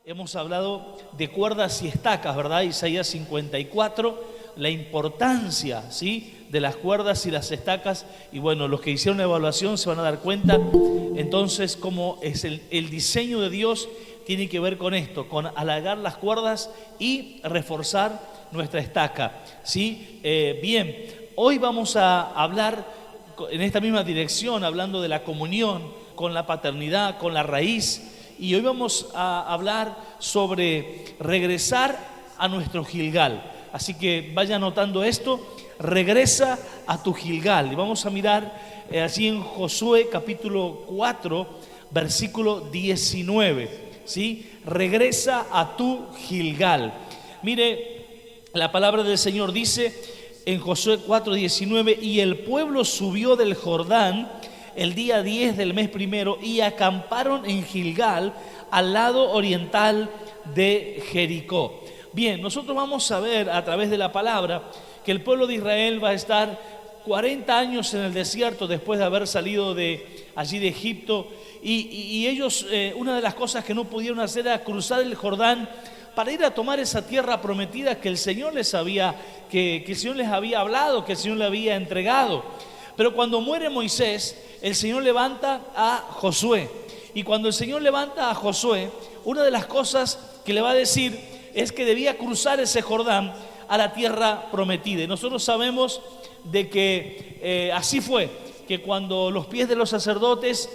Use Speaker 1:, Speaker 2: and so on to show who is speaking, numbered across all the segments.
Speaker 1: Hemos hablado de cuerdas y estacas, ¿verdad? Isaías 54, la importancia, ¿sí?, de las cuerdas y las estacas. Y bueno, los que hicieron la evaluación se van a dar cuenta entonces cómo es el diseño de Dios tiene que ver con esto, con alargar las cuerdas y reforzar nuestra estaca, ¿sí? Bien, hoy vamos a hablar en esta misma dirección, hablando de la comunión con la paternidad, con la raíz. Y hoy vamos a hablar sobre regresar a nuestro Gilgal. Así que vaya anotando esto, regresa a tu Gilgal. Y vamos a mirar así en Josué capítulo 4, versículo 19. ¿Sí? Regresa a tu Gilgal. Mire, la palabra del Señor dice en Josué 4, 19: y el pueblo subió del Jordán el día 10 del mes primero y acamparon en Gilgal, al lado oriental de Jericó. Bien, nosotros vamos a ver a través de la palabra que el pueblo de Israel va a estar 40 años en el desierto después de haber salido de allí de Egipto. Y ellos, una de las cosas que no pudieron hacer era cruzar el Jordán para ir a tomar esa tierra prometida que el Señor les había, que el Señor les había hablado, que el Señor les había entregado. Pero cuando muere Moisés, el Señor levanta a Josué. Y cuando el Señor levanta a Josué, una de las cosas que le va a decir es que debía cruzar ese Jordán a la tierra prometida. Y nosotros sabemos de que así fue, que cuando los pies de los sacerdotes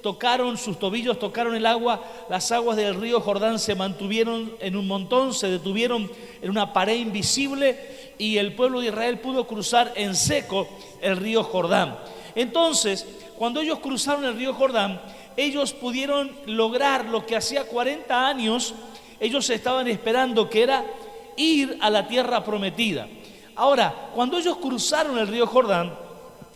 Speaker 1: tocaron, sus tobillos tocaron el agua, las aguas del río Jordán se mantuvieron en un montón, se detuvieron en una pared invisible y el pueblo de Israel pudo cruzar en seco el río Jordán. Entonces, cuando ellos cruzaron el río Jordán, ellos pudieron lograr lo que hacía 40 años ellos estaban esperando, que era ir a la tierra prometida. Ahora, cuando ellos cruzaron el río Jordán,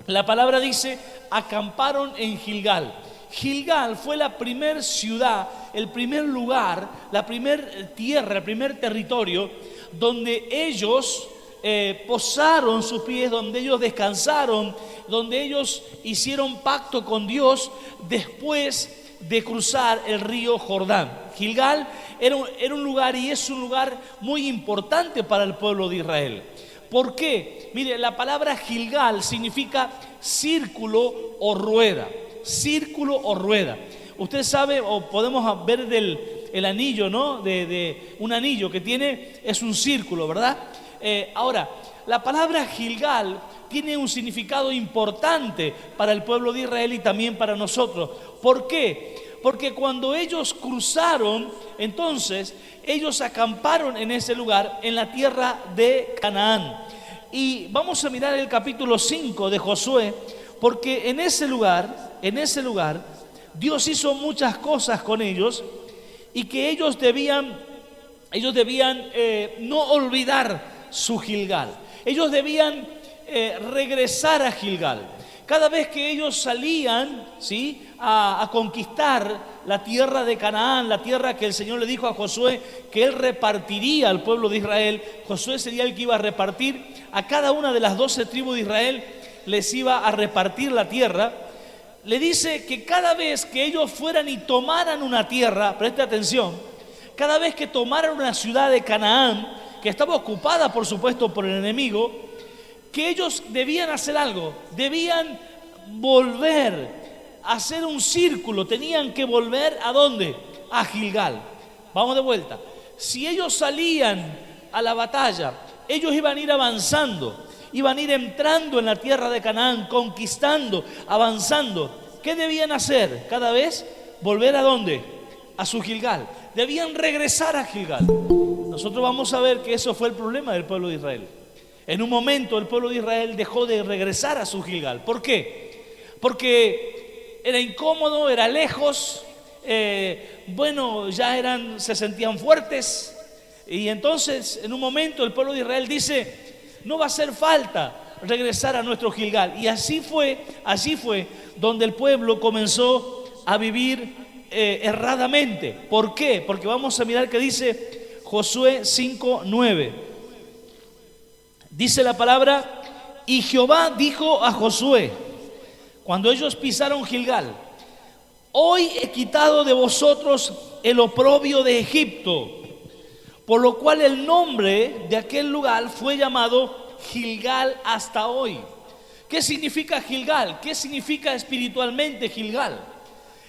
Speaker 1: la palabra dice, acamparon en Gilgal. Gilgal fue la primer ciudad, el primer lugar, la primer tierra, el primer territorio donde ellos posaron sus pies, donde ellos descansaron, donde ellos hicieron pacto con Dios después de cruzar el río Jordán. Gilgal era un lugar y es un lugar muy importante para el pueblo de Israel. ¿Por qué? Mire, la palabra Gilgal significa círculo o rueda. Círculo o rueda. Usted sabe, o podemos ver el anillo, ¿no? De un anillo que tiene, es un círculo, ¿verdad? Ahora, la palabra Gilgal tiene un significado importante para el pueblo de Israel y también para nosotros. ¿Por qué? Porque cuando ellos cruzaron, entonces ellos acamparon en ese lugar, en la tierra de Canaán. Y vamos a mirar el capítulo 5 de Josué, porque en ese lugar, Dios hizo muchas cosas con ellos y que ellos debían no olvidar su Gilgal. Ellos debían regresar a Gilgal. Cada vez que ellos salían, ¿sí?, a conquistar la tierra de Canaán, la tierra que el Señor le dijo a Josué que él repartiría al pueblo de Israel, Josué sería el que iba a repartir a cada una de las 12 tribus de Israel, les iba a repartir la tierra. Le dice que cada vez que ellos fueran y tomaran una tierra, preste atención, cada vez que tomaran una ciudad de Canaán, que estaba ocupada por supuesto por el enemigo, que ellos debían hacer algo, debían volver a hacer un círculo, tenían que volver ¿a dónde? A Gilgal. Vamos de vuelta. Si ellos salían a la batalla, ellos iban a ir avanzando, iban a ir entrando en la tierra de Canaán, conquistando, avanzando. ¿Qué debían hacer? Cada vez volver ¿a dónde? A su Gilgal. Debían regresar a Gilgal. Nosotros vamos a ver que eso fue el problema del pueblo de Israel. En un momento el pueblo de Israel dejó de regresar a su Gilgal. ¿Por qué? Porque era incómodo, era lejos, ya se sentían fuertes. Y entonces en un momento el pueblo de Israel dice, no va a hacer falta regresar a nuestro Gilgal. Y así fue donde el pueblo comenzó a vivir erradamente. ¿Por qué? Porque vamos a mirar que dice Josué 5:9. Dice la palabra, y Jehová dijo a Josué, cuando ellos pisaron Gilgal, hoy he quitado de vosotros el oprobio de Egipto, por lo cual el nombre de aquel lugar fue llamado Gilgal hasta hoy. ¿Qué significa Gilgal? ¿Qué significa espiritualmente Gilgal?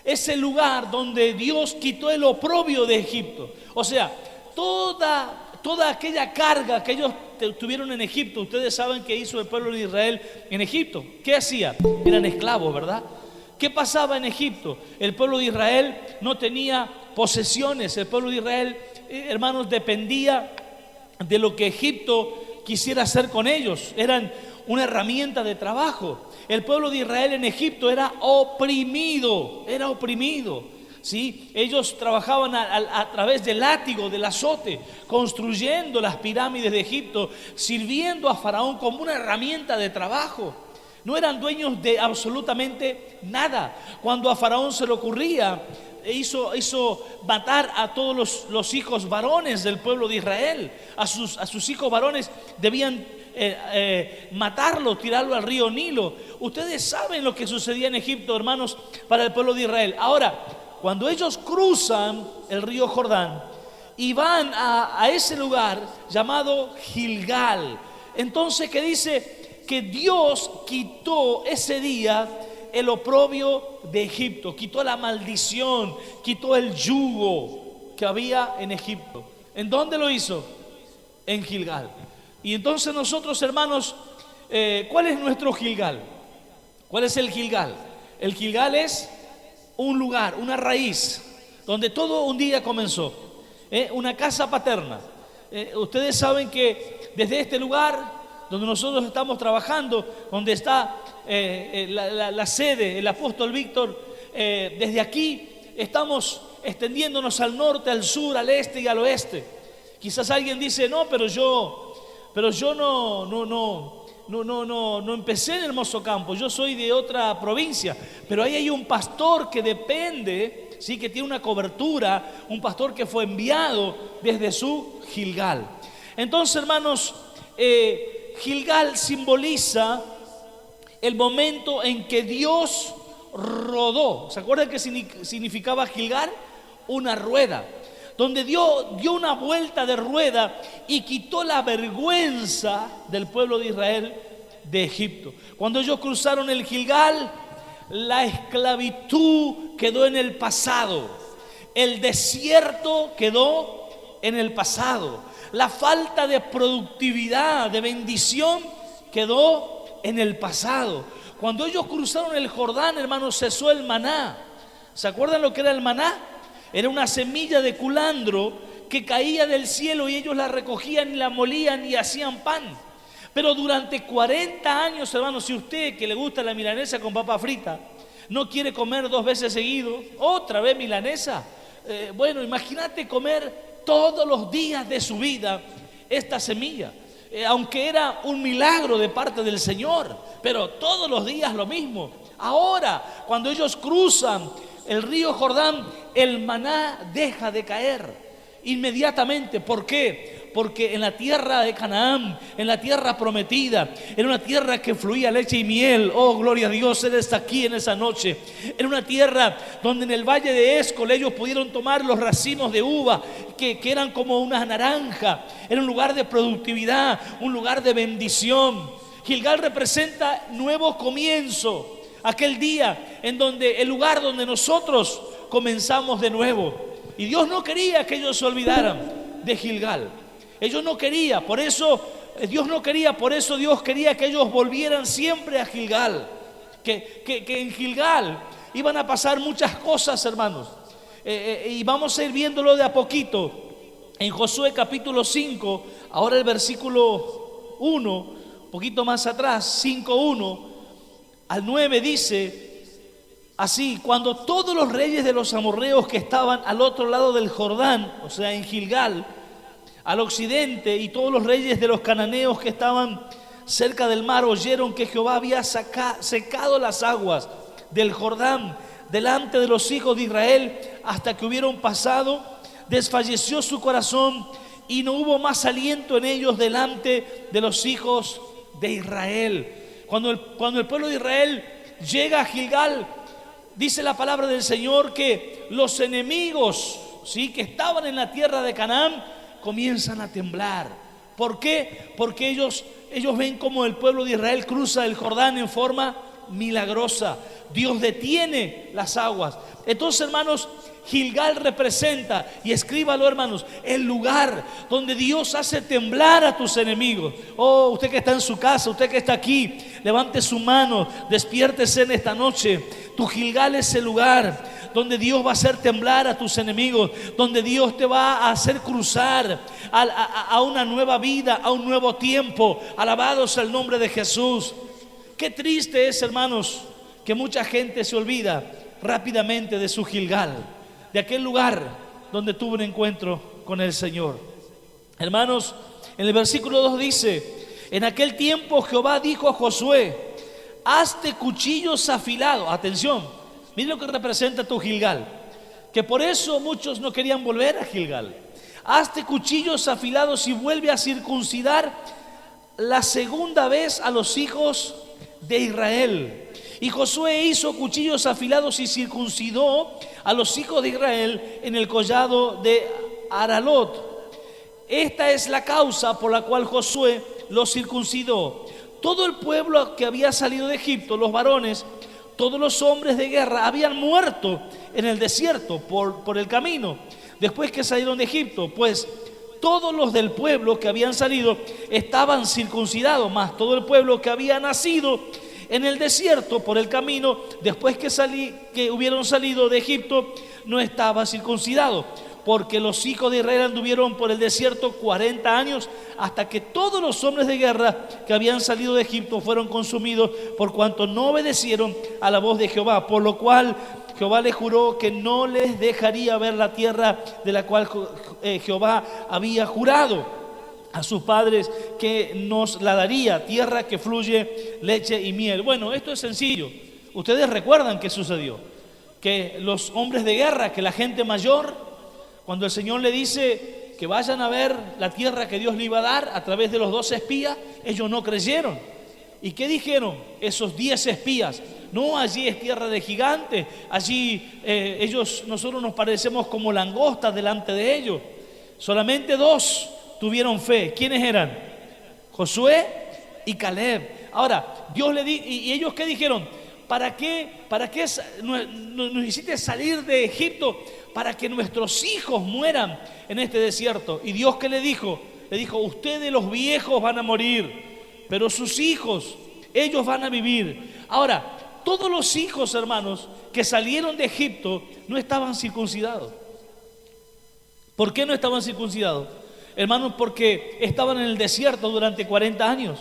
Speaker 1: Es el lugar donde Dios quitó el oprobio de Egipto. O sea, toda aquella carga que ellos tuvieron en Egipto. Ustedes saben qué hizo el pueblo de Israel en Egipto. ¿Qué hacía? Eran esclavos, ¿verdad? ¿Qué pasaba en Egipto? El pueblo de Israel no tenía posesiones. El pueblo de Israel, hermanos, dependía de lo que Egipto quisiera hacer con ellos. Eran una herramienta de trabajo. El pueblo de Israel en Egipto era oprimido, ¿sí? Ellos trabajaban a través del látigo, del azote, construyendo las pirámides de Egipto, sirviendo a Faraón como una herramienta de trabajo. No eran dueños de absolutamente nada. Cuando a Faraón se le ocurría, hizo matar a todos los hijos varones del pueblo de Israel. A sus hijos varones debían matarlo, tirarlo al río Nilo. Ustedes saben lo que sucedía en Egipto, hermanos, para el pueblo de Israel. Ahora, cuando ellos cruzan el río Jordán y van a ese lugar llamado Gilgal, entonces que dice que Dios quitó ese día el oprobio de Egipto, quitó la maldición, quitó el yugo que había en Egipto. ¿En dónde lo hizo? En Gilgal. Y entonces nosotros, hermanos, ¿cuál es nuestro Gilgal? ¿Cuál es el Gilgal? El Gilgal es un lugar, una raíz, donde todo un día comenzó, una casa paterna. Ustedes saben que desde este lugar donde nosotros estamos trabajando, donde está la sede, el apóstol Víctor, desde aquí estamos extendiéndonos al norte, al sur, al este y al oeste. Quizás alguien dice, no, pero yo no empecé en Hermoso Campo, yo soy de otra provincia, pero ahí hay un pastor que depende, ¿sí? Que tiene una cobertura, un pastor que fue enviado desde su Gilgal. Entonces, hermanos, Gilgal simboliza el momento en que Dios rodó. ¿Se acuerdan qué significaba Gilgal? Una rueda, donde dio una vuelta de rueda y quitó la vergüenza del pueblo de Israel de Egipto. Cuando ellos cruzaron el Gilgal, la esclavitud quedó en el pasado, el desierto quedó en el pasado, la falta de productividad, de bendición quedó en el pasado. Cuando ellos cruzaron el Jordán, hermanos, cesó el maná. ¿Se acuerdan lo que era el maná? Era una semilla de culandro que caía del cielo y ellos la recogían y la molían y hacían pan. Pero durante 40 años, hermanos, si usted que le gusta la milanesa con papa frita no quiere comer 2 veces seguido, otra vez milanesa, bueno, imagínate comer todos los días de su vida esta semilla, aunque era un milagro de parte del Señor, pero todos los días lo mismo. Ahora, cuando ellos cruzan el río Jordán, el maná deja de caer inmediatamente. ¿Por qué? Porque en la tierra de Canaán, en la tierra prometida, era una tierra que fluía leche y miel. Oh, gloria a Dios, Él está aquí en esa noche. Era una tierra donde en el valle de Éscol ellos pudieron tomar los racimos de uva que eran como una naranja. Era un lugar de productividad, un lugar de bendición. Gilgal representa nuevo comienzo, aquel día en donde el lugar donde nosotros comenzamos de nuevo. Y Dios no quería que ellos se olvidaran de Gilgal. Ellos no querían, por eso Dios no quería, por eso Dios quería que ellos volvieran siempre a Gilgal. Que en Gilgal iban a pasar muchas cosas, hermanos. Y vamos a ir viéndolo de a poquito. En Josué capítulo 5, ahora el versículo 1, un poquito más atrás, 5:1 al 9 dice así: cuando todos los reyes de los amorreos que estaban al otro lado del Jordán, o sea en Gilgal, al occidente, y todos los reyes de los cananeos que estaban cerca del mar oyeron que Jehová había secado las aguas del Jordán delante de los hijos de Israel hasta que hubieron pasado, desfalleció su corazón y no hubo más aliento en ellos delante de los hijos de Israel. Cuando el pueblo de Israel llega a Gilgal, dice la palabra del Señor que los enemigos ¿sí?, que estaban en la tierra de Canaán comienzan a temblar. ¿Por qué? Porque ellos ven como el pueblo de Israel cruza el Jordán en forma milagrosa. Dios detiene las aguas. Entonces, hermanos, Gilgal representa, y escríbalo, hermanos, el lugar donde Dios hace temblar a tus enemigos. Oh, usted que está en su casa, usted que está aquí, levante su mano, despiértese en esta noche. Tu Gilgal es el lugar donde Dios va a hacer temblar a tus enemigos, donde Dios te va a hacer cruzar a una nueva vida, a un nuevo tiempo. Alabado sea el nombre de Jesús. Qué triste es, hermanos, que mucha gente se olvida rápidamente de su Gilgal, de aquel lugar donde tuvo un encuentro con el Señor. Hermanos, en el versículo 2 dice: en aquel tiempo Jehová dijo a Josué: hazte cuchillos afilados. Atención, mira lo que representa tu Gilgal, que por eso muchos no querían volver a Gilgal. Hazte cuchillos afilados y vuelve a circuncidar la segunda vez a los hijos de Israel. Y Josué hizo cuchillos afilados y circuncidó a los hijos de Israel en el collado de Aralot. Esta es la causa por la cual Josué los circuncidó. Todo el pueblo que había salido de Egipto, los varones, todos los hombres de guerra, habían muerto en el desierto por el camino, después que salieron de Egipto, pues todos los del pueblo que habían salido estaban circuncidados, más todo el pueblo que había nacido en el desierto por el camino, después que hubieron salido de Egipto, no estaba circuncidado, porque los hijos de Israel anduvieron por el desierto 40 años, hasta que todos los hombres de guerra que habían salido de Egipto fueron consumidos, por cuanto no obedecieron a la voz de Jehová, por lo cual Jehová les juró que no les dejaría ver la tierra de la cual Jehová había jurado a sus padres que nos la daría, tierra que fluye leche y miel. Bueno, esto es sencillo. Ustedes recuerdan qué sucedió, que los hombres de guerra, que la gente mayor, cuando el Señor le dice que vayan a ver la tierra que Dios le iba a dar a través de los 12 espías, ellos no creyeron. ¿Y qué dijeron esos 10 espías? No, allí es tierra de gigantes, allí nosotros nos parecemos como langostas delante de ellos. Solamente 2 tuvieron fe. ¿Quiénes eran? Josué y Caleb. Ahora, Dios le dijo, ¿y ellos qué dijeron? ¿Para qué nos hiciste salir de Egipto? Para que nuestros hijos mueran en este desierto. ¿Y Dios qué le dijo? Le dijo: ustedes los viejos van a morir, pero sus hijos, ellos van a vivir. Ahora, todos los hijos, hermanos, que salieron de Egipto no estaban circuncidados. ¿Por qué no estaban circuncidados? Hermanos, porque estaban en el desierto durante 40 años.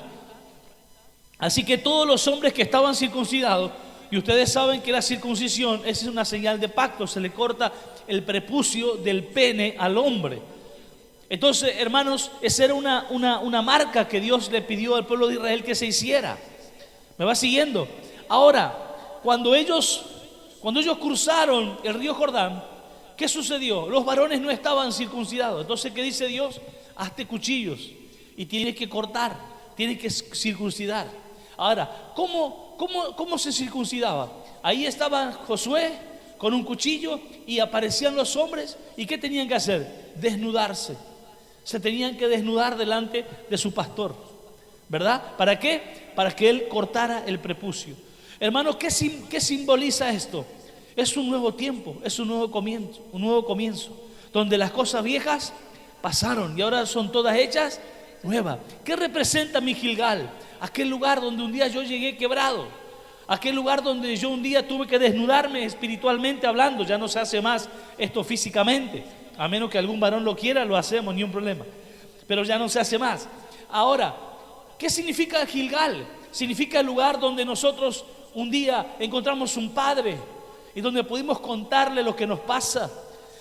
Speaker 1: Así que todos los hombres que estaban circuncidados, y ustedes saben que la circuncisión es una señal de pacto, se le corta el prepucio del pene al hombre. Entonces, hermanos, esa era una marca que Dios le pidió al pueblo de Israel que se hiciera. ¿Me va siguiendo? Ahora, cuando ellos cruzaron el río Jordán, ¿qué sucedió? Los varones no estaban circuncidados. Entonces, ¿qué dice Dios? Hazte cuchillos y tienes que cortar, tienes que circuncidar. Ahora, ¿cómo se circuncidaba? Ahí estaba Josué con un cuchillo y aparecían los hombres. ¿Y qué tenían que hacer? Desnudarse. Se tenían que desnudar delante de su pastor, ¿verdad? ¿Para qué? Para que él cortara el prepucio. Hermanos, ¿qué simboliza esto? Es un nuevo tiempo, es un nuevo comienzo, donde las cosas viejas pasaron y ahora son todas hechas nuevas. ¿Qué representa mi Gilgal? Aquel lugar donde un día yo llegué quebrado, aquel lugar donde yo un día tuve que desnudarme espiritualmente hablando. Ya no se hace más esto físicamente, a menos que algún varón lo quiera, lo hacemos, ni un problema, pero ya no se hace más. Ahora, ¿qué significa Gilgal? Significa el lugar donde nosotros un día encontramos un padre y donde pudimos contarle lo que nos pasa,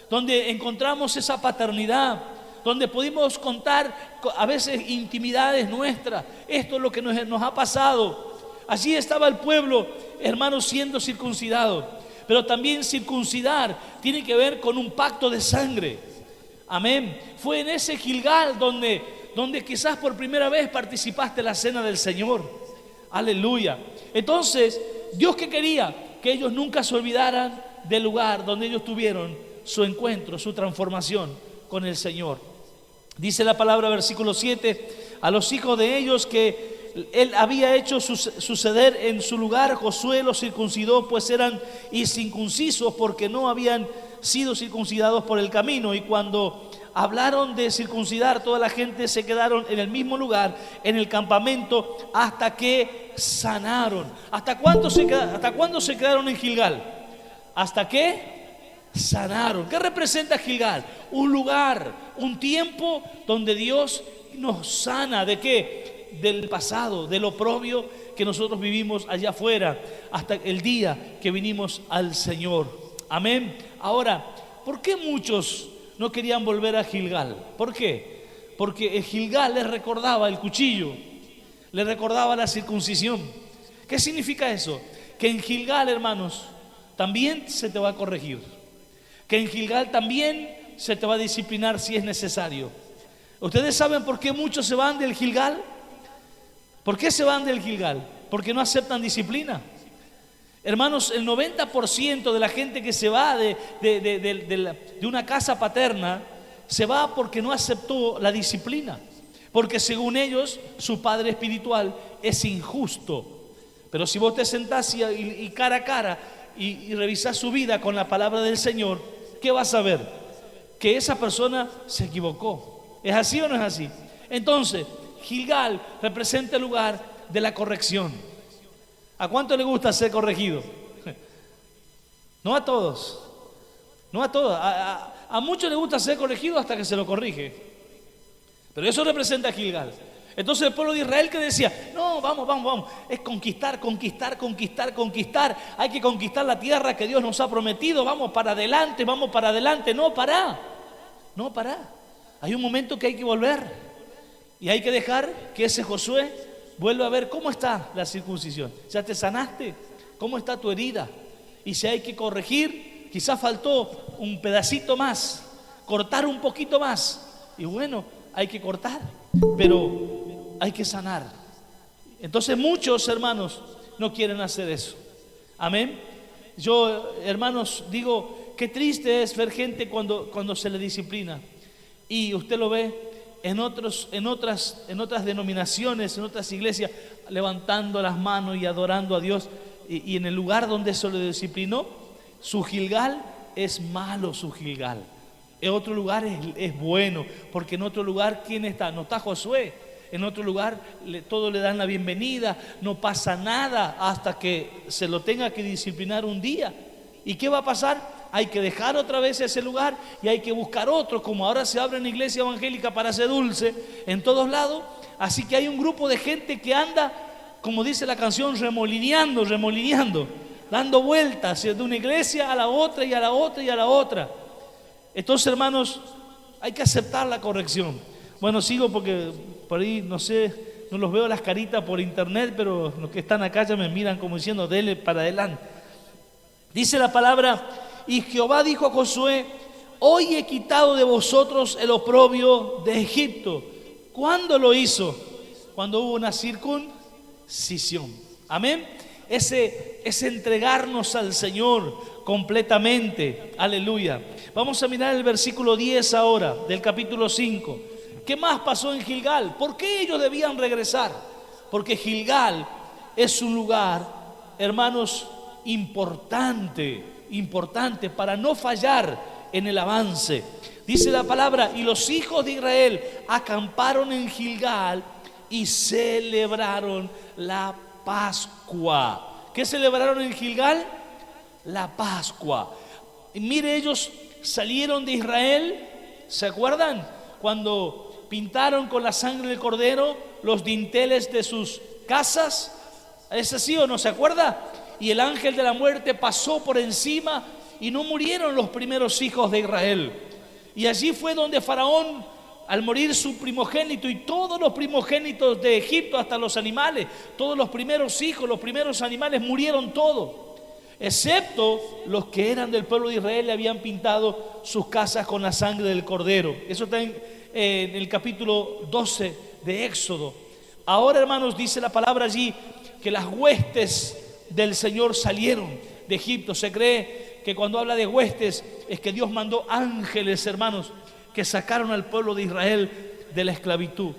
Speaker 1: donde encontramos esa paternidad, donde pudimos contar a veces intimidades nuestras. Esto es lo que nos ha pasado. Allí estaba el pueblo, hermanos, siendo circuncidado. Pero también circuncidar tiene que ver con un pacto de sangre. Amén. Fue en ese Gilgal donde quizás por primera vez participaste en la cena del Señor. Aleluya. Entonces, Dios, ¿qué quería? Que ellos nunca se olvidaran del lugar donde ellos tuvieron su encuentro, su transformación con el Señor. Dice la palabra, versículo 7, a los hijos de ellos que él había hecho suceder en su lugar, Josué los circuncidó, pues eran incircuncisos porque no habían sido circuncidados por el camino. Y cuando hablaron de circuncidar, toda la gente se quedaron en el mismo lugar, en el campamento, hasta que sanaron. ¿Hasta cuándo se quedaron en Gilgal? Hasta que sanaron. ¿Qué representa Gilgal? Un lugar, un tiempo donde Dios nos sana. ¿De qué? Del pasado, del oprobio que nosotros vivimos allá afuera, hasta el día que vinimos al Señor. Amén. Ahora, ¿por qué muchos no querían volver a Gilgal? ¿Por qué? Porque Gilgal les recordaba el cuchillo, les recordaba la circuncisión. ¿Qué significa eso? Que en Gilgal, hermanos, también se te va a corregir, que en Gilgal también se te va a disciplinar si es necesario. ¿Ustedes saben por qué muchos se van del Gilgal? ¿Por qué se van del Gilgal? Porque no aceptan disciplina. Hermanos, el 90% de la gente que se va de una casa paterna se va porque no aceptó la disciplina, porque según ellos su padre espiritual es injusto. Pero si vos te sentás y cara a cara y revisás su vida con la palabra del Señor, ¿qué vas a ver? Que esa persona se equivocó. ¿Es así o no es así? Entonces, Gilgal representa el lugar de la corrección. ¿A cuánto le gusta ser corregido? No a todos. No a todos. A muchos les gusta ser corregido hasta que se lo corrige. Pero eso representa a Gilgal. Entonces el pueblo de Israel que decía, no, vamos, es conquistar. Hay que conquistar la tierra que Dios nos ha prometido. Vamos para adelante. No, pará. Hay un momento que hay que volver. Y hay que dejar que ese Josué vuelva a ver cómo está la circuncisión. ¿Ya te sanaste? ¿Cómo está tu herida? Y si hay que corregir, quizás faltó un pedacito más, cortar un poquito más. Y bueno, hay que cortar, pero hay que sanar. Entonces muchos hermanos no quieren hacer eso. Amén. Yo, hermanos, digo, qué triste es ver gente cuando se le disciplina. Y usted lo ve en otras denominaciones, en otras iglesias, levantando las manos y adorando a Dios. Y en el lugar donde se le disciplinó, su Gilgal es malo, su Gilgal. En otro lugar es bueno, porque en otro lugar, ¿quién está? No está Josué. En otro lugar todos le dan la bienvenida, no pasa nada hasta que se lo tenga que disciplinar un día. ¿Y qué va a pasar? Hay que dejar otra vez ese lugar y hay que buscar otro, como ahora se abre una iglesia evangélica para hacer dulce en todos lados. Así que hay un grupo de gente que anda, como dice la canción, remolineando, dando vueltas de una iglesia a la otra y a la otra y a la otra. Entonces, hermanos, hay que aceptar la corrección. Bueno, sigo porque por ahí, no sé, no los veo las caritas por internet, pero los que están acá ya me miran como diciendo, dele para adelante. Dice la palabra, y Jehová dijo a Josué, hoy he quitado de vosotros el oprobio de Egipto. ¿Cuándo lo hizo? Cuando hubo una circuncisión. Amén. Ese entregarnos al Señor completamente. Aleluya. Vamos a mirar el versículo 10 ahora, del capítulo 5. ¿Qué más pasó en Gilgal? ¿Por qué ellos debían regresar? Porque Gilgal es un lugar, hermanos, importante para no fallar en el avance. Dice la palabra, y los hijos de Israel acamparon en Gilgal y celebraron la Pascua. ¿Qué celebraron en Gilgal? La Pascua. Y mire, ellos salieron de Israel, ¿se acuerdan? Cuando pintaron con la sangre del cordero los dinteles de sus casas. ¿Es así o no se acuerda? Y el ángel de la muerte pasó por encima y no murieron los primeros hijos de Israel. Y allí fue donde Faraón, al morir su primogénito y todos los primogénitos de Egipto, hasta los animales, todos los primeros hijos, los primeros animales murieron todos, excepto los que eran del pueblo de Israel, le habían pintado sus casas con la sangre del cordero. Eso está en el capítulo 12 de Éxodo. Ahora, hermanos, dice la palabra allí que las huestes del Señor salieron de Egipto. Se cree que cuando habla de huestes es que Dios mandó ángeles, hermanos, que sacaron al pueblo de Israel de la esclavitud.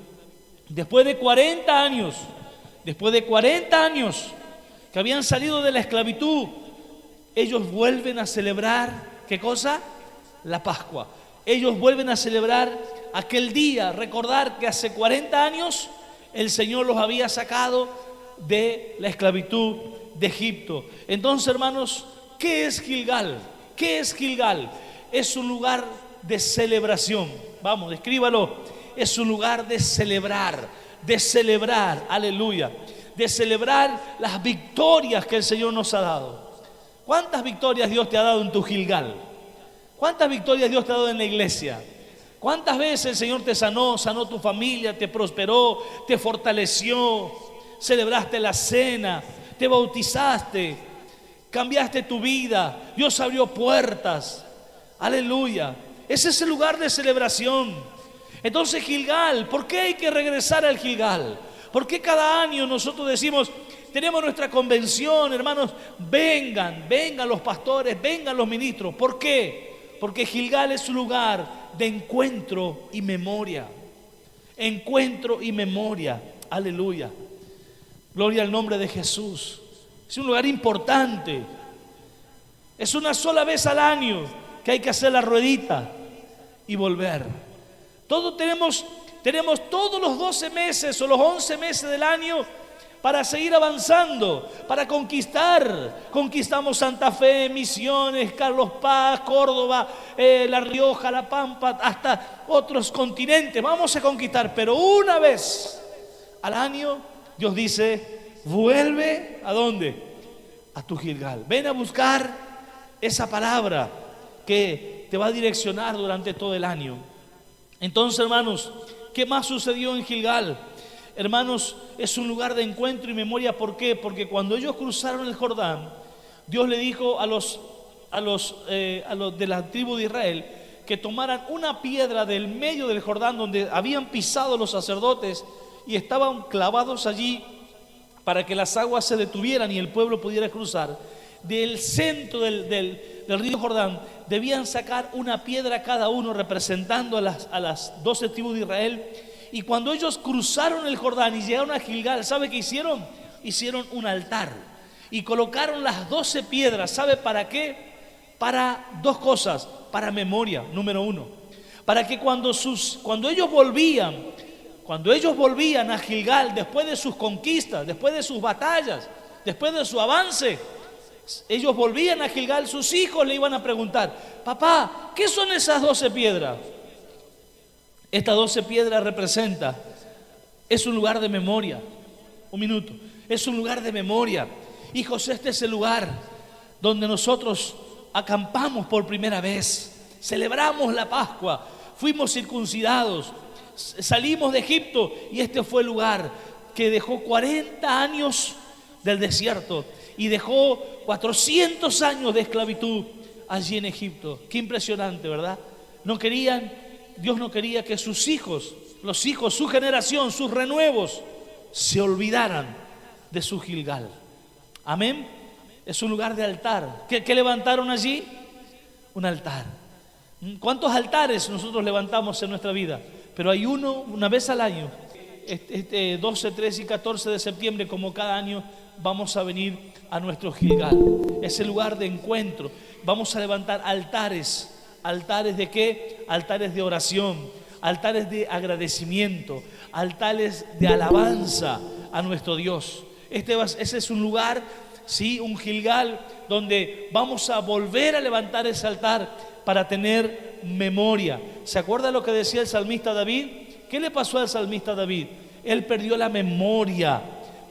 Speaker 1: Después de 40 años que habían salido de la esclavitud, ellos vuelven a celebrar, ¿qué cosa? La Pascua. Ellos vuelven a celebrar aquel día, recordar que hace 40 años el Señor los había sacado de la esclavitud de Egipto. Entonces, hermanos, ¿qué es Gilgal? ¿Qué es Gilgal? Es un lugar de celebración. Vamos, descríbalo. Es un lugar de celebrar, aleluya, de celebrar las victorias que el Señor nos ha dado. ¿Cuántas victorias Dios te ha dado en tu Gilgal? ¿Cuántas victorias Dios te ha dado en la iglesia? ¿Cuántas veces el Señor te sanó tu familia, te prosperó, te fortaleció, celebraste la cena, te bautizaste, cambiaste tu vida, Dios abrió puertas? Aleluya. Ese es el lugar de celebración. Entonces, Gilgal, ¿por qué hay que regresar al Gilgal? ¿Por qué cada año nosotros decimos, tenemos nuestra convención, hermanos, vengan los pastores, vengan los ministros? ¿Por qué? Porque Gilgal es un lugar de encuentro y memoria. Encuentro y memoria. Aleluya. Gloria al nombre de Jesús. Es un lugar importante. Es una sola vez al año que hay que hacer la ruedita y volver. Todos tenemos todos los 12 meses o los 11 meses del año para seguir avanzando, para conquistar. Conquistamos Santa Fe, Misiones, Carlos Paz, Córdoba, La Rioja, La Pampa, hasta otros continentes. Vamos a conquistar, pero una vez al año Dios dice, vuelve ¿a dónde? A tu Gilgal. Ven a buscar esa palabra que te va a direccionar durante todo el año. Entonces, hermanos, ¿qué más sucedió en Gilgal? Hermanos, es un lugar de encuentro y memoria. ¿Por qué? Porque cuando ellos cruzaron el Jordán, Dios le dijo a los de la tribu de Israel que tomaran una piedra del medio del Jordán donde habían pisado los sacerdotes y estaban clavados allí para que las aguas se detuvieran y el pueblo pudiera cruzar. Del centro del río Jordán debían sacar una piedra cada uno representando a las 12 tribus de Israel. Y cuando ellos cruzaron el Jordán y llegaron a Gilgal, ¿sabe qué hicieron? Hicieron un altar y colocaron las 12 piedras. ¿Sabe para qué? Para dos cosas. Para memoria, número uno. Para que cuando ellos volvían a Gilgal, después de sus conquistas, después de sus batallas, después de su avance, ellos volvían a Gilgal, sus hijos le iban a preguntar, papá, ¿qué son esas 12 piedras? Estas 12 piedras es un lugar de memoria. Un minuto. Es un lugar de memoria. Hijos, este es el lugar donde nosotros acampamos por primera vez. Celebramos la Pascua. Fuimos circuncidados. Salimos de Egipto y este fue el lugar que dejó 40 años del desierto y dejó 400 años de esclavitud allí en Egipto. Qué impresionante, ¿verdad? Dios no quería que sus hijos, su generación, sus renuevos, se olvidaran de su Gilgal. Amén. Es un lugar de altar. ¿Qué levantaron allí? Un altar. ¿Cuántos altares nosotros levantamos en nuestra vida? Pero hay una vez al año. 12, 13 y 14 de septiembre, como cada año, vamos a venir a nuestro Gilgal. Es el lugar de encuentro. Vamos a levantar altares. ¿Altares de qué? Altares de oración, altares de agradecimiento, altares de alabanza a nuestro Dios. Ese es un lugar, ¿sí? Un Gilgal donde vamos a volver a levantar ese altar para tener memoria. ¿Se acuerda lo que decía el salmista David? ¿Qué le pasó al salmista David? Él perdió la memoria.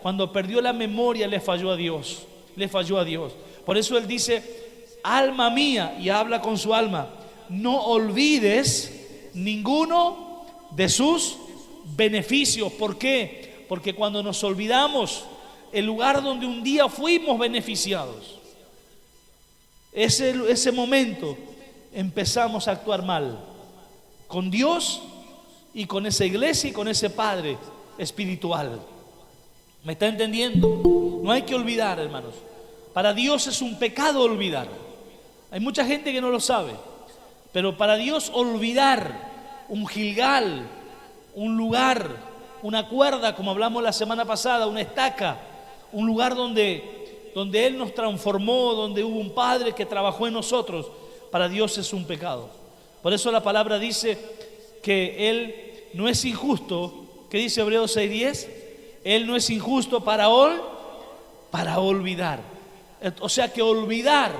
Speaker 1: Cuando perdió la memoria le falló a Dios. Por eso él dice, alma mía, y habla con su alma, no olvides ninguno de sus beneficios. ¿Por qué? Porque cuando nos olvidamos el lugar donde un día fuimos beneficiados, ese momento empezamos a actuar mal con Dios y con esa iglesia y con ese Padre espiritual. ¿Me está entendiendo? No hay que olvidar, hermanos. Para Dios es un pecado olvidar. Hay mucha gente que no lo sabe, pero para Dios olvidar un Gilgal, un lugar, una cuerda, como hablamos la semana pasada, una estaca, un lugar donde Él nos transformó, donde hubo un Padre que trabajó en nosotros, para Dios es un pecado. Por eso la palabra dice que Él no es injusto. ¿Qué dice Hebreos 6:10? Él no es injusto para olvidar. O sea que olvidar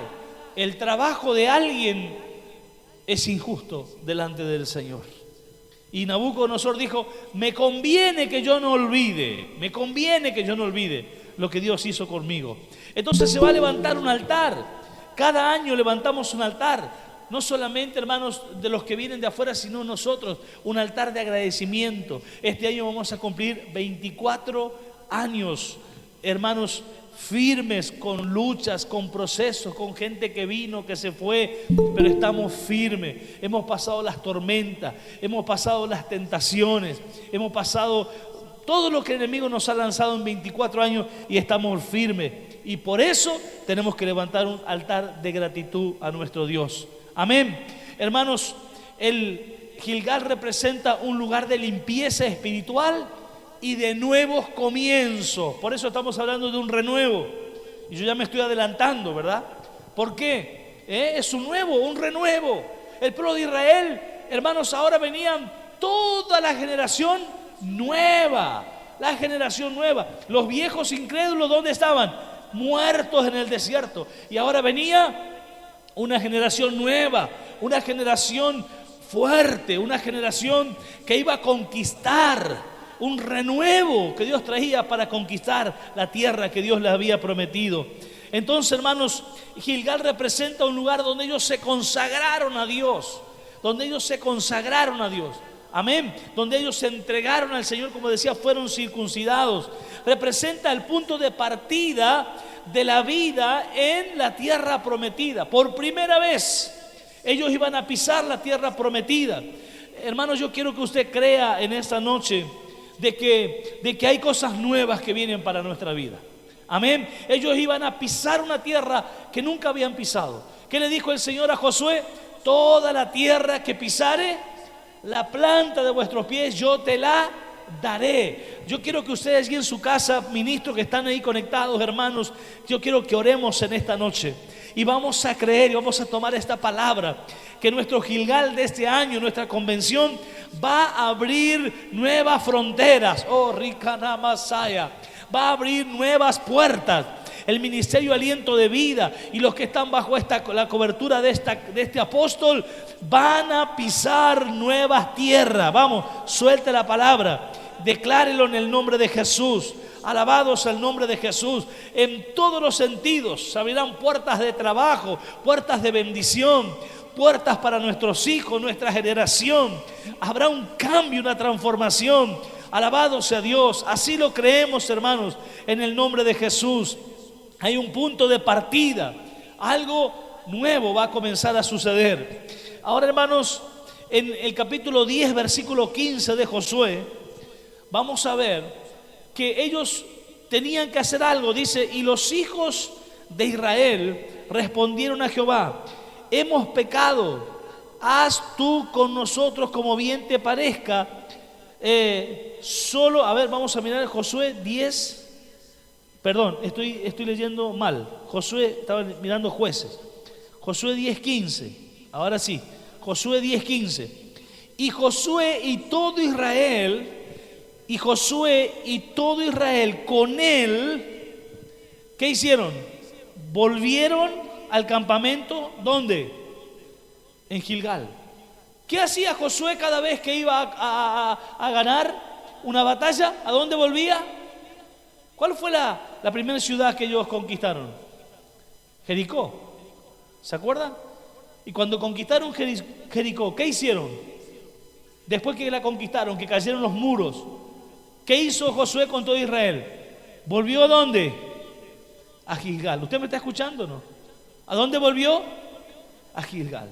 Speaker 1: el trabajo de alguien es injusto delante del Señor. Y Nabucodonosor dijo: me conviene que yo no olvide lo que Dios hizo conmigo. Entonces se va a levantar un altar. Cada año levantamos un altar. No solamente, hermanos, de los que vienen de afuera, sino nosotros, un altar de agradecimiento. Este año vamos a cumplir 24 años, hermanos, firmes, con luchas, con procesos, con gente que vino, que se fue, pero estamos firmes. Hemos pasado las tormentas, hemos pasado las tentaciones, hemos pasado todo lo que el enemigo nos ha lanzado en 24 años y estamos firmes. Y por eso tenemos que levantar un altar de gratitud a nuestro Dios. Amén. Hermanos, el Gilgal representa un lugar de limpieza espiritual y de nuevos comienzos. Por eso estamos hablando de un renuevo. Y yo ya me estoy adelantando, ¿verdad? ¿Por qué? Es un renuevo. El pueblo de Israel, hermanos, ahora venían toda la generación nueva. La generación nueva. Los viejos incrédulos, ¿dónde estaban? Muertos en el desierto. Y ahora venía una generación nueva, una generación fuerte, una generación que iba a conquistar, un renuevo que Dios traía para conquistar la tierra que Dios les había prometido. Entonces, hermanos, Gilgal representa un lugar donde ellos se consagraron a Dios, amén, donde ellos se entregaron al Señor, como decía, fueron circuncidados. Representa el punto de partida de la vida en la tierra prometida. Por primera vez ellos iban a pisar la tierra prometida. Hermanos, yo quiero que usted crea en esta noche de que hay cosas nuevas que vienen para nuestra vida. Amén. Ellos iban a pisar una tierra que nunca habían pisado. ¿Qué le dijo el Señor a Josué? Toda la tierra que pisare, la planta de vuestros pies, yo te la daré. Yo quiero que ustedes allí en su casa, ministros que están ahí conectados, hermanos, yo quiero que oremos en esta noche y vamos a creer y vamos a tomar esta palabra, que nuestro Gilgal de este año, nuestra convención, va a abrir nuevas fronteras. Oh, Ricana Masaya, va a abrir nuevas puertas. El ministerio Aliento de Vida y los que están bajo la cobertura de este apóstol van a pisar nuevas tierras. Vamos, suelte la palabra, declárelo en el nombre de Jesús. Alabados al nombre de Jesús. En todos los sentidos se abrirán puertas de trabajo, puertas de bendición, puertas para nuestros hijos, nuestra generación. Habrá un cambio, una transformación. Alabado sea Dios. Así lo creemos, hermanos, en el nombre de Jesús. Hay un punto de partida. Algo nuevo va a comenzar a suceder. Ahora, hermanos, en el capítulo 10, versículo 15 de Josué, vamos a ver que ellos tenían que hacer algo. Dice: y los hijos de Israel respondieron a Jehová: hemos pecado, haz tú con nosotros como bien te parezca. Vamos a mirar Josué 10. Perdón, estoy leyendo mal. Josué, estaba mirando Jueces. Josué 10:15. Ahora sí, Josué 10:15. Y Josué y todo Israel con él, ¿qué hicieron? Volvieron al campamento, ¿dónde? En Gilgal. ¿Qué hacía Josué cada vez que iba a ganar una batalla? ¿A dónde volvía? ¿Cuál fue la primera ciudad que ellos conquistaron? Jericó. ¿Se acuerdan? Y cuando conquistaron Jericó, ¿qué hicieron? Después que la conquistaron, que cayeron los muros, ¿qué hizo Josué con todo Israel? ¿Volvió a dónde? A Gilgal. ¿Usted me está escuchando o no? ¿A dónde volvió? A Gilgal.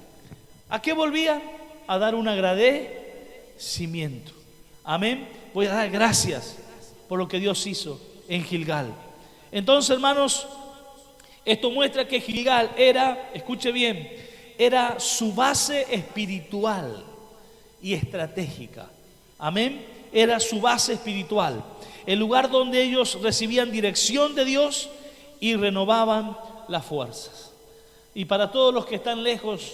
Speaker 1: ¿A qué volvía? A dar un agradecimiento. Amén. Voy a dar gracias por lo que Dios hizo en Gilgal. Entonces, hermanos, Esto muestra que Gilgal era, escuche bien, era su base espiritual y estratégica. Amén. Era su base espiritual, el lugar donde ellos recibían dirección de Dios y renovaban las fuerzas. Y para todos los que están lejos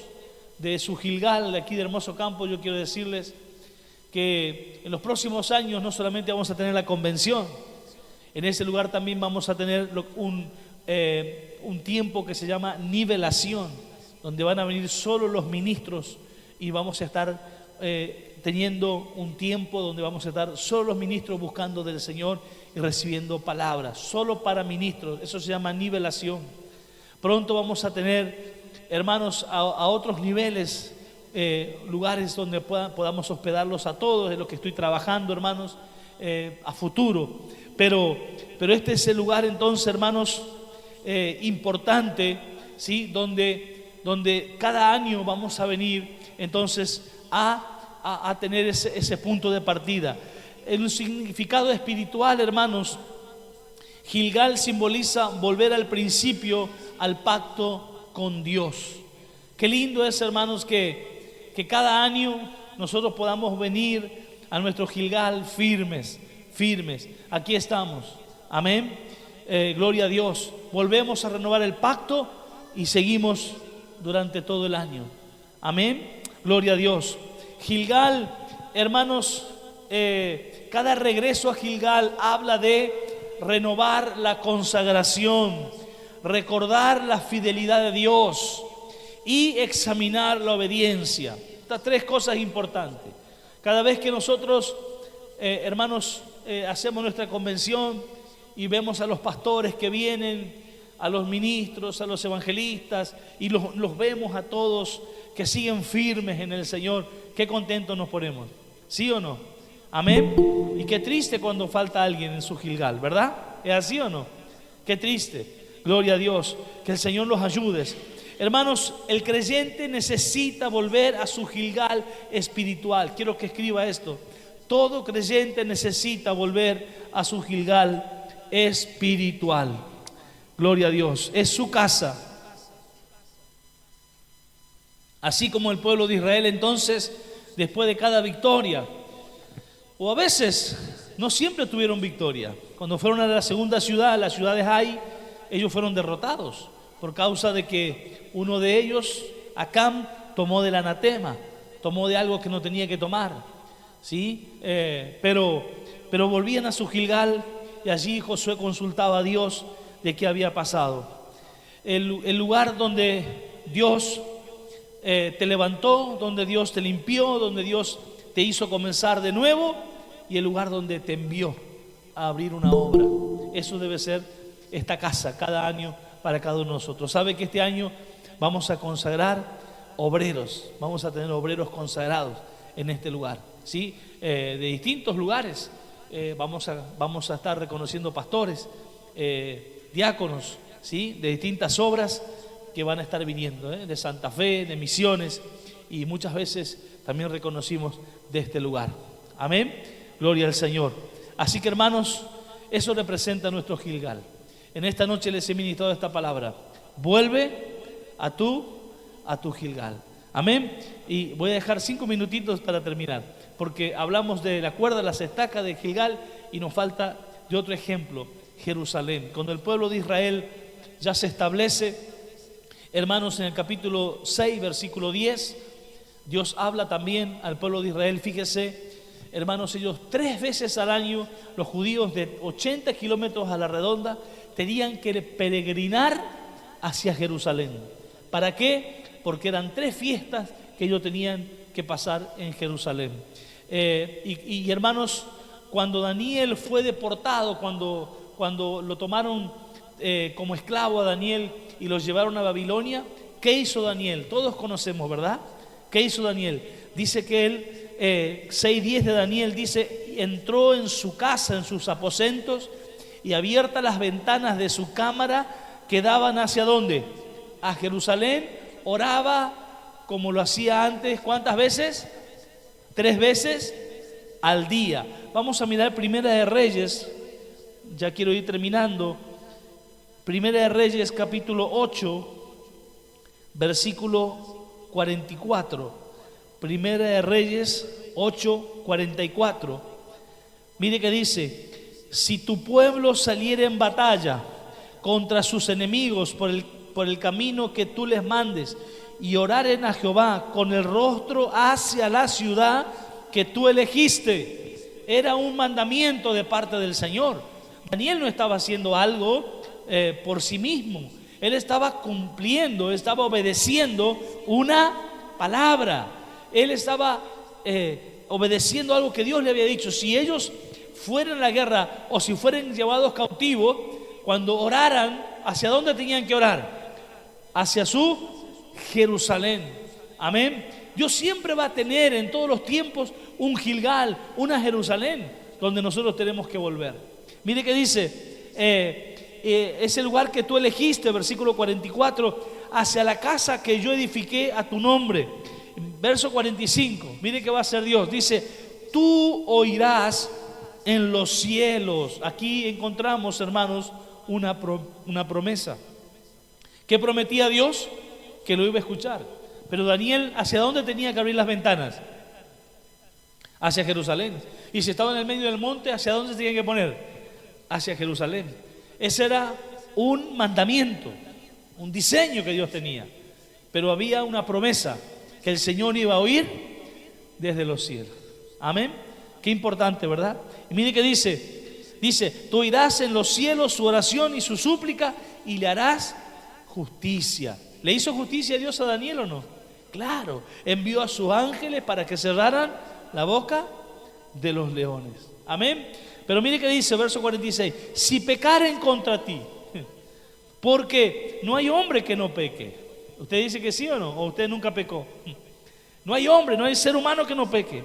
Speaker 1: de su Gilgal, de aquí de Hermoso Campo, yo quiero decirles que en los próximos años no solamente vamos a tener la convención, en ese lugar también vamos a tener un tiempo que se llama nivelación, donde van a venir solo los ministros y vamos a estar teniendo un tiempo donde vamos a estar solo los ministros buscando del Señor y recibiendo palabras, solo para ministros. Eso se llama nivelación. Pronto vamos a tener, hermanos, a otros niveles, lugares donde podamos hospedarlos a todos, es lo que estoy trabajando, hermanos, a futuro. Pero este es el lugar entonces, hermanos, importante, ¿sí? Donde cada año vamos a venir entonces a tener ese punto de partida. El significado espiritual, hermanos, Gilgal simboliza volver al principio, al pacto con Dios. Qué lindo es, hermanos, que cada año nosotros podamos venir a nuestro Gilgal firmes. Aquí estamos. Amén. Gloria a Dios. Volvemos a renovar el pacto y seguimos durante todo el año. Amén. Gloria a Dios. Gilgal, hermanos, cada regreso a Gilgal habla de renovar la consagración, recordar la fidelidad de Dios y examinar la obediencia. Estas tres cosas importantes. Cada vez que nosotros, hermanos, hacemos nuestra convención y vemos a los pastores que vienen, a los ministros, a los evangelistas, y los vemos a todos que siguen firmes en el Señor, qué contentos nos ponemos, ¿sí o no? Amén. Y qué triste cuando falta alguien en su Gilgal, ¿verdad? ¿Es así o no? Qué triste. Gloria a Dios, que el Señor los ayude. Hermanos, el creyente necesita volver a su Gilgal espiritual. Quiero que escriba esto. Todo creyente necesita volver a su Gilgal espiritual. Gloria a Dios. Es su casa. Así como el pueblo de Israel entonces, después de cada victoria, o a veces no siempre tuvieron victoria. Cuando fueron a la segunda ciudad, la ciudad de Hai, ellos fueron derrotados por causa de que uno de ellos, Acam, tomó del anatema, tomó de algo que no tenía que tomar, ¿sí? Pero volvían a su Gilgal y allí Josué consultaba a Dios de qué había pasado. El lugar donde Dios te levantó, donde Dios te limpió, donde Dios te hizo comenzar de nuevo, y el lugar donde te envió a abrir una obra. Eso debe ser esta casa cada año para cada uno de nosotros. ¿Sabe que este año vamos a consagrar obreros? Vamos a tener obreros consagrados en este lugar, ¿sí? De distintos lugares. Vamos a estar reconociendo pastores, diáconos, ¿sí? De distintas obras que van a estar viniendo, de Santa Fe, de Misiones, y muchas veces también reconocimos de este lugar. Amén. Gloria al Señor. Así que, hermanos, eso representa nuestro Gilgal. En esta noche les he ministrado esta palabra. Vuelve a tu Gilgal. Amén. Y voy a dejar 5 minutitos para terminar, porque hablamos de la cuerda, las estacas de Gilgal, y nos falta de otro ejemplo, Jerusalén. Cuando el pueblo de Israel ya se establece, hermanos, en el capítulo 6, versículo 10, Dios habla también al pueblo de Israel. Fíjese, hermanos, ellos 3 veces al año, los judíos de 80 kilómetros a la redonda, tenían que peregrinar hacia Jerusalén. ¿Para qué? Porque eran 3 fiestas que ellos tenían que pasar en Jerusalén. Y hermanos, cuando Daniel fue deportado, cuando lo tomaron como esclavo a Daniel y lo llevaron a Babilonia, ¿qué hizo Daniel? Todos conocemos, ¿verdad? ¿Qué hizo Daniel? Dice que él, 6:10 de Daniel, dice, entró en su casa, en sus aposentos, y abiertas las ventanas de su cámara que daban hacia ¿dónde? A Jerusalén. Oraba como lo hacía antes. ¿Cuántas veces? 3 veces al día. Vamos a mirar Primera de Reyes. Ya quiero ir terminando. Primera de Reyes, capítulo 8, versículo 44. Primera de Reyes 8, 44. Mire que dice: si tu pueblo saliera en batalla contra sus enemigos por el camino que tú les mandes, y oraren a Jehová con el rostro hacia la ciudad que tú elegiste. Era un mandamiento de parte del Señor. Daniel no estaba haciendo algo por sí mismo. Él estaba cumpliendo, estaba obedeciendo una palabra. Él estaba obedeciendo algo que Dios le había dicho. Si ellos fueran a la guerra o si fueran llevados cautivos, cuando oraran, ¿hacia dónde tenían que orar? Hacia su Jerusalén. Amén. Dios siempre va a tener en todos los tiempos un Gilgal, una Jerusalén, donde nosotros tenemos que volver. Mire que dice, ese lugar que tú elegiste, versículo 44, hacia la casa que yo edifiqué a tu nombre. Verso 45, mire que va a ser Dios. Dice: tú oirás en los cielos. Aquí encontramos, hermanos, una promesa. ¿Qué prometía Dios? Que lo iba a escuchar. Pero Daniel, ¿hacia dónde tenía que abrir las ventanas? Hacia Jerusalén. Y si estaba en el medio del monte, ¿hacia dónde se tenían que poner? Hacia Jerusalén. Ese era un mandamiento, un diseño que Dios tenía. Pero había una promesa que el Señor iba a oír desde los cielos. Amén. Qué importante, ¿verdad? Y mire que dice: tú oirás en los cielos su oración y su súplica y le harás justicia. ¿Le hizo justicia Dios a Daniel o no? Claro, envió a sus ángeles para que cerraran la boca de los leones. Amén. Pero mire que dice, verso 46: si pecaren contra ti, porque no hay hombre que no peque. ¿Usted dice que sí o no? ¿O usted nunca pecó? No hay hombre, no hay ser humano que no peque.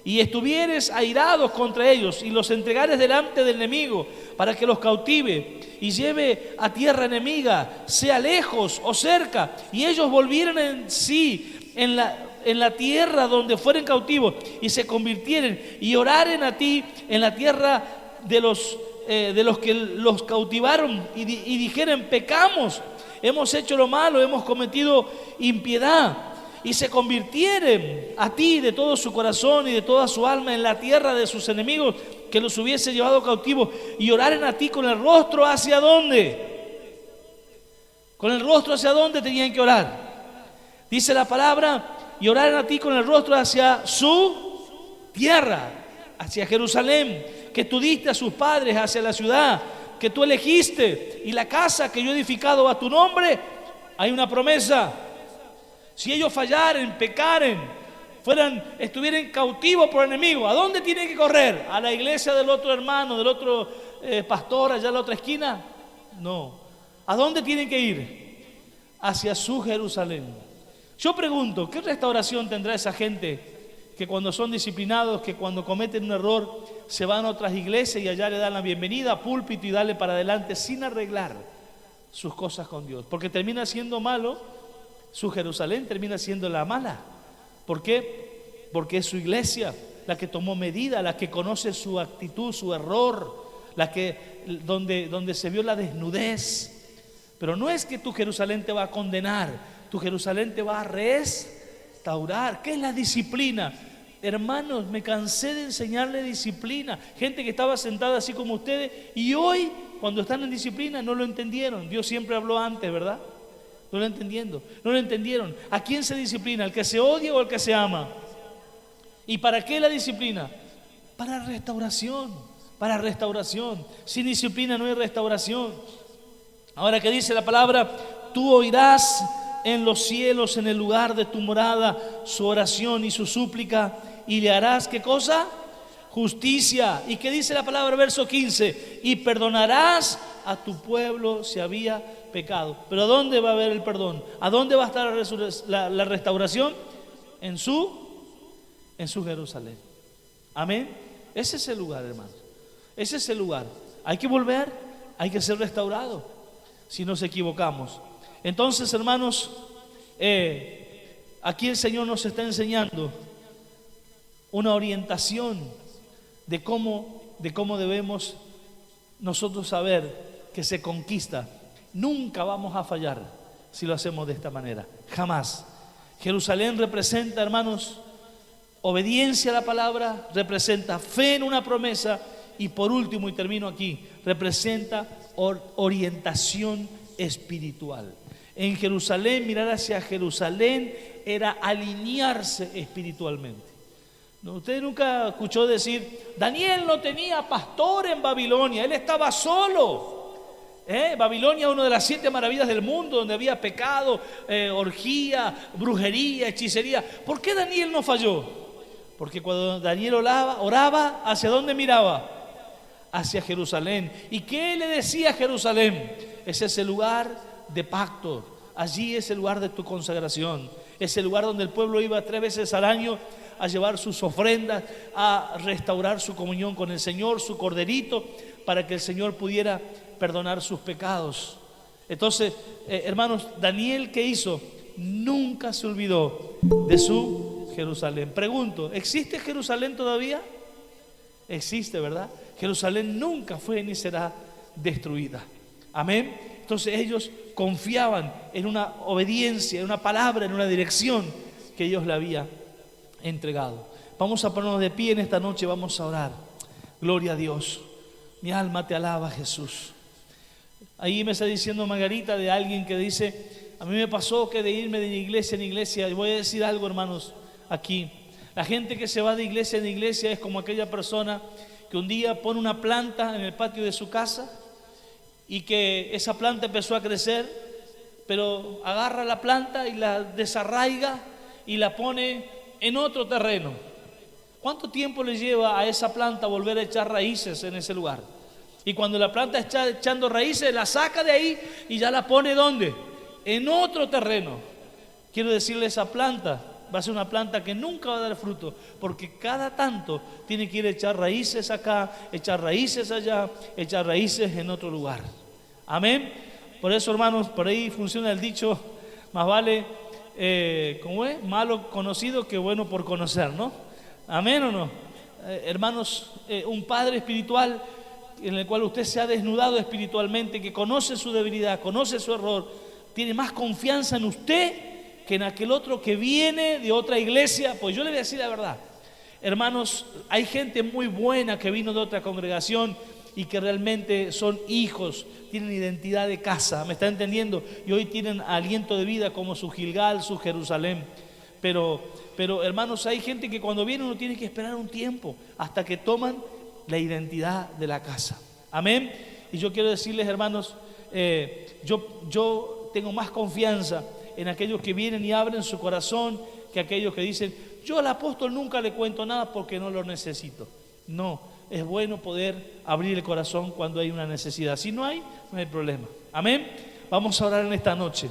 Speaker 1: Y estuvieres airados contra ellos y los entregares delante del enemigo para que los cautive y lleve a tierra enemiga, sea lejos o cerca, y ellos volvieran en sí en la tierra donde fueren cautivos y se convirtieren y oraren a ti en la tierra de los que los cautivaron y dijeren: pecamos, hemos hecho lo malo, hemos cometido impiedad, y se convirtieren a ti de todo su corazón y de toda su alma en la tierra de sus enemigos que los hubiese llevado cautivos, y oraren a ti con el rostro hacia dónde. Con el rostro hacia dónde tenían que orar. Dice la palabra: y oraren a ti con el rostro hacia su tierra, hacia Jerusalén, que tú diste a sus padres, hacia la ciudad que tú elegiste y la casa que yo he edificado a tu nombre. Hay una promesa. Si ellos fallaren, pecaren, estuvieran cautivos por el enemigo, ¿a dónde tienen que correr? ¿A la iglesia del otro hermano, del otro pastor allá en la otra esquina? No. ¿A dónde tienen que ir? Hacia su Jerusalén. Yo pregunto, ¿qué restauración tendrá esa gente que cuando son disciplinados, que cuando cometen un error, se van a otras iglesias y allá le dan la bienvenida, púlpito, y darle para adelante sin arreglar sus cosas con Dios? Porque termina siendo malo. Su Jerusalén termina siendo la mala. ¿Por qué? Porque es su iglesia la que tomó medida, la que conoce su actitud, su error, donde se vio la desnudez. Pero no es que tu Jerusalén te va a condenar, tu Jerusalén te va a restaurar. ¿Qué es la disciplina? Hermanos, me cansé de enseñarle disciplina. Gente que estaba sentada así como ustedes, y hoy, cuando están en disciplina, no lo entendieron. Dios siempre habló antes, ¿verdad? No lo entendieron. ¿A quién se disciplina? ¿Al que se odia o al que se ama? ¿Y para qué la disciplina? Para restauración. Sin disciplina no hay restauración. Ahora, ¿qué dice la palabra? Tú oirás en los cielos, en el lugar de tu morada, su oración y su súplica, y le harás, ¿qué cosa? Justicia. ¿Y qué dice la palabra? Verso 15: y perdonarás a tu pueblo si había pecado. Pero ¿a dónde va a haber el perdón? ¿A dónde va a estar la restauración? En su Jerusalén. Amén. Ese es el lugar, hermanos. Ese es el lugar. Hay que volver, hay que ser restaurado si nos equivocamos. Entonces, hermanos, aquí el Señor nos está enseñando una orientación de cómo debemos nosotros saber que se conquista Nunca vamos a fallar si lo hacemos de esta manera, jamás. Jerusalén representa, hermanos, obediencia a la palabra, representa fe en una promesa y por último, y termino aquí, representa orientación espiritual. En Jerusalén, mirar hacia Jerusalén era alinearse espiritualmente. Usted nunca escuchó decir, Daniel no tenía pastor en Babilonia, él estaba solo. Babilonia, una de las 7 maravillas del mundo, donde había pecado, orgía, brujería, hechicería. ¿Por qué Daniel no falló? Porque cuando Daniel oraba, ¿hacia dónde miraba? Hacia Jerusalén. ¿Y qué le decía a Jerusalén? Es ese lugar de pacto. Allí es el lugar de tu consagración. Es el lugar donde el pueblo iba 3 veces al año a llevar sus ofrendas, a restaurar su comunión con el Señor, su corderito, para que el Señor pudiera perdonar sus pecados. Entonces, hermanos, Daniel, ¿qué hizo? Nunca se olvidó de su Jerusalén. Pregunto, ¿existe Jerusalén todavía? Existe, ¿verdad? Jerusalén nunca fue ni será destruida. Amén. Entonces ellos confiaban en una obediencia, en una palabra, en una dirección que Dios le había entregado. Vamos a ponernos de pie en esta noche, vamos a orar. Gloria a Dios. Mi alma te alaba, Jesús. Ahí me está diciendo Margarita de alguien que dice, a mí me pasó que de irme de iglesia en iglesia, y voy a decir algo, hermanos, aquí. La gente que se va de iglesia en iglesia es como aquella persona que un día pone una planta en el patio de su casa y que esa planta empezó a crecer, pero agarra la planta y la desarraiga y la pone en otro terreno. ¿Cuánto tiempo le lleva a esa planta volver a echar raíces en ese lugar? Y cuando la planta está echando raíces, la saca de ahí y ya la pone ¿dónde? En otro terreno. Quiero decirle, esa planta va a ser una planta que nunca va a dar fruto, porque cada tanto tiene que ir a echar raíces acá, echar raíces allá, echar raíces en otro lugar. Amén. Por eso, hermanos, por ahí funciona el dicho, más vale, ¿cómo es? Malo conocido que bueno por conocer, ¿no? Amén o no. Hermanos, un padre espiritual en el cual usted se ha desnudado espiritualmente, que conoce su debilidad, conoce su error, tiene más confianza en usted que en aquel otro que viene de otra iglesia. Pues yo le voy a decir la verdad, hermanos, hay gente muy buena que vino de otra congregación y que realmente son hijos, tienen identidad de casa, ¿me está entendiendo? Y hoy tienen aliento de vida como su Gilgal, su Jerusalén. Pero hermanos, hay gente que cuando viene uno tiene que esperar un tiempo hasta que toman la identidad de la casa. Amén. Y yo quiero decirles, hermanos, yo tengo más confianza en aquellos que vienen y abren su corazón que aquellos que dicen, yo al apóstol nunca le cuento nada porque no lo necesito. No, es bueno poder abrir el corazón cuando hay una necesidad. Si no hay, no hay problema. Amén. Vamos a orar en esta noche.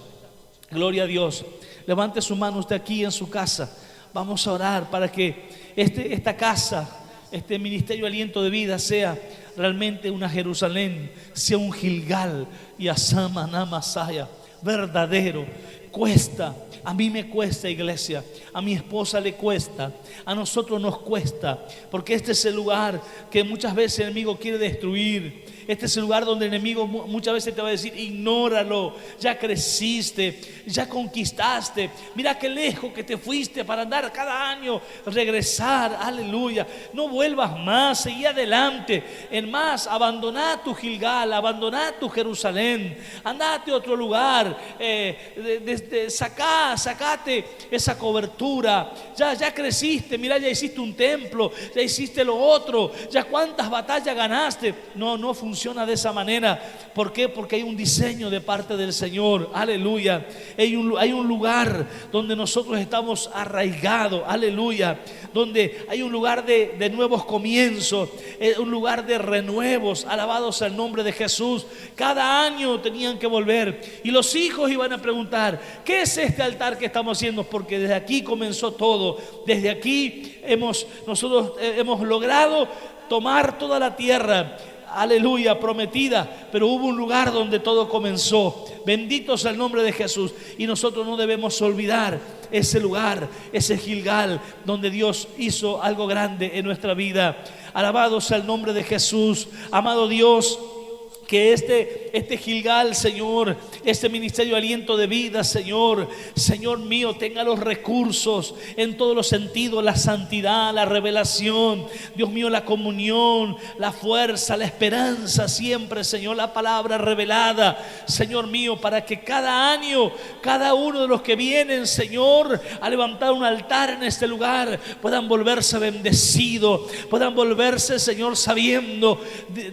Speaker 1: Gloria a Dios. Levante su mano usted aquí en su casa. Vamos a orar para que esta casa, este ministerio Aliento de Vida sea realmente una Jerusalén, sea un Gilgal y Asama Masaya verdadero. Cuesta, a mí me cuesta, iglesia, a mi esposa le cuesta, a nosotros nos cuesta, porque este es el lugar que muchas veces el enemigo quiere destruir. Este es el lugar donde el enemigo muchas veces te va a decir, ignóralo, ya creciste, ya conquistaste, mira qué lejos que te fuiste para andar cada año, regresar, aleluya, no vuelvas más, seguí adelante, en más, abandoná tu Gilgal, abandoná tu Jerusalén, andate a otro lugar, sacate esa cobertura, ya creciste, mira, ya hiciste un templo, ya hiciste lo otro, ya cuántas batallas ganaste. No funciona de esa manera. ¿Por qué? Porque hay un diseño de parte del Señor, aleluya. Hay un lugar donde nosotros estamos arraigados, aleluya, donde hay un lugar de nuevos comienzos, un lugar de renuevos, alabados al nombre de Jesús. Cada año tenían que volver y los hijos iban a preguntar, ¿qué es este altar que estamos haciendo? Porque desde aquí comenzó todo, desde aquí nosotros hemos logrado tomar toda la tierra, aleluya, prometida, pero hubo un lugar donde todo comenzó. Bendito sea el nombre de Jesús. Y nosotros no debemos olvidar ese lugar, ese Gilgal, donde Dios hizo algo grande en nuestra vida. Alabado sea el nombre de Jesús. Amado Dios, que este este Gilgal, Señor, este ministerio Aliento de Vida, Señor, Señor mío, tenga los recursos en todos los sentidos, la santidad, la revelación, Dios mío, la comunión, la fuerza, la esperanza siempre, Señor, la palabra revelada, Señor mío, para que cada año, cada uno de los que vienen, Señor, a levantar un altar en este lugar, puedan volverse bendecidos, puedan volverse, Señor, sabiendo,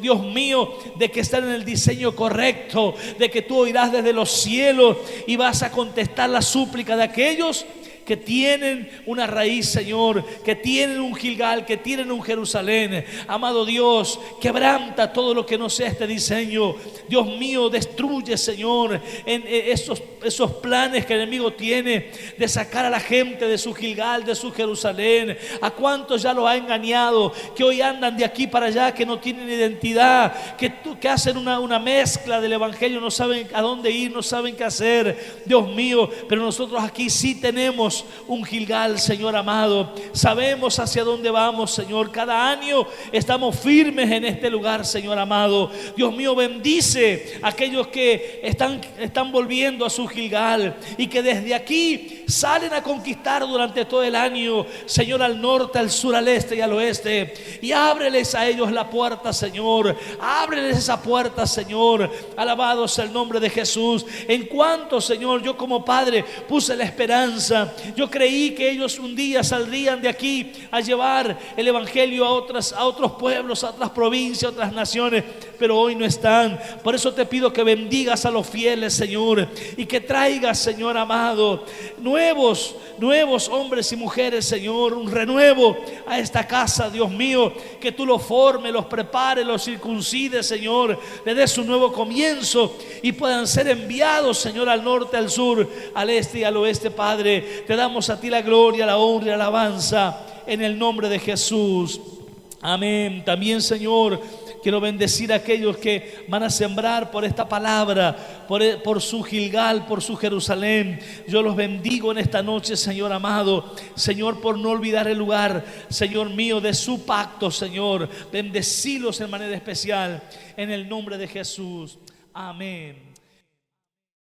Speaker 1: Dios mío, de que están en el diseño correcto, de que tú oirás desde los cielos y vas a contestar la súplica de aquellos que tienen una raíz, Señor, que tienen un Gilgal, que tienen un Jerusalén. Amado Dios, quebranta todo lo que no sea este diseño. Dios mío, destruye, Señor, en esos planes que el enemigo tiene de sacar a la gente de su Gilgal, de su Jerusalén. A cuántos ya los ha engañado, que hoy andan de aquí para allá, que no tienen identidad, que hacen una mezcla del evangelio, no saben a dónde ir, no saben qué hacer. Dios mío, pero nosotros aquí sí tenemos un Gilgal, Señor amado. Sabemos hacia dónde vamos, Señor. Cada año estamos firmes en este lugar, Señor amado. Dios mío, bendice a aquellos que están volviendo a su Gilgal y que desde aquí salen a conquistar durante todo el año, Señor, al norte, al sur, al este y al oeste. Y ábreles a ellos la puerta, Señor. Ábreles esa puerta, Señor. Alabado sea el nombre de Jesús. En cuanto, Señor, yo como padre puse la esperanza, yo creí que ellos un día saldrían de aquí a llevar el evangelio a otros pueblos, a otras provincias, a otras naciones, pero hoy no están. Por eso te pido que bendigas a los fieles, Señor, y que traigas, Señor amado, nuevos hombres y mujeres, Señor, un renuevo a esta casa, Dios mío, que tú los formes, los prepares, los circuncides, Señor, le des un nuevo comienzo y puedan ser enviados, Señor, al norte, al sur, al este y al oeste, Padre. Te damos a ti la gloria, la honra y la alabanza en el nombre de Jesús. Amén. También, Señor, quiero bendecir a aquellos que van a sembrar por esta palabra, por su Gilgal, por su Jerusalén. Yo los bendigo en esta noche, Señor amado. Señor, por no olvidar el lugar, Señor mío, de su pacto, Señor. Bendecilos en manera especial en el nombre de Jesús. Amén.